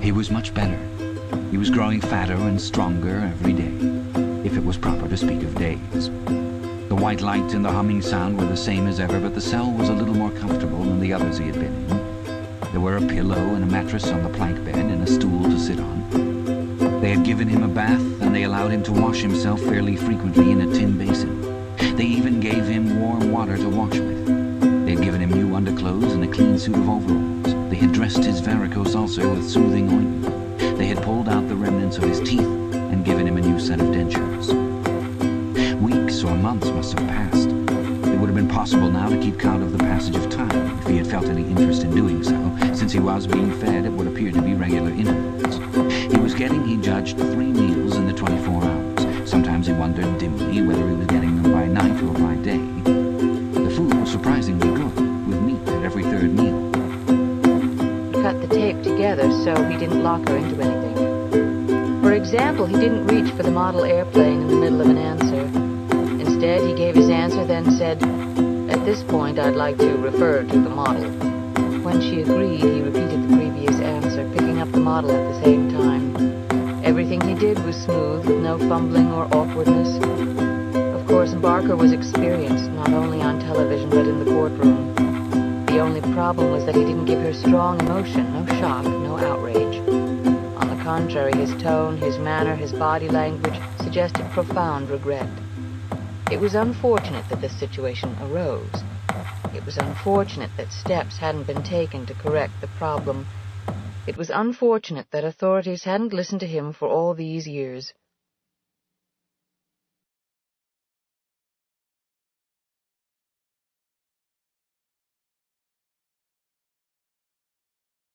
He was much better. He was growing fatter and stronger every day, if it was proper to speak of days. The white light and the humming sound were the same as ever, but the cell was a little more comfortable than the others he had been in. There were a pillow and a mattress on the plank bed and a stool to sit on. They had given him a bath, and they allowed him to wash himself fairly frequently in a tin basin. They even gave him warm water to wash with. They had given him new underclothes and a clean suit of overalls. They had dressed his varicose ulcer with soothing ointment. They had pulled out the remnants of his teeth and given him a new set of dentures. Weeks or months must have passed. It would have been possible now to keep count of the passage of time, if he had felt any interest in doing so, since he was being fed at what appeared to be regular intervals. He was getting, he judged, 3 meals in the 24 hours. Sometimes he wondered dimly whether he was getting them by night or by day. The food was surprisingly good, with meat at every 3rd meal. Cut the tape together so he didn't lock her into anything. For example, he didn't reach for the model airplane in the middle of an answer. Instead, he gave his answer, then said, "At this point, I'd like to refer to the model." When she agreed, he repeated the previous answer, picking up the model at the same time. Everything he did was smooth, with no fumbling or awkwardness. Of course, Barker was experienced, not only on television, but in the courtroom. The only problem was that he didn't give her strong emotion, no shock, no outrage. On the contrary, his tone, his manner, his body language suggested profound regret. It was unfortunate that this situation arose. It was unfortunate that steps hadn't been taken to correct the problem. It was unfortunate that authorities hadn't listened to him for all these years.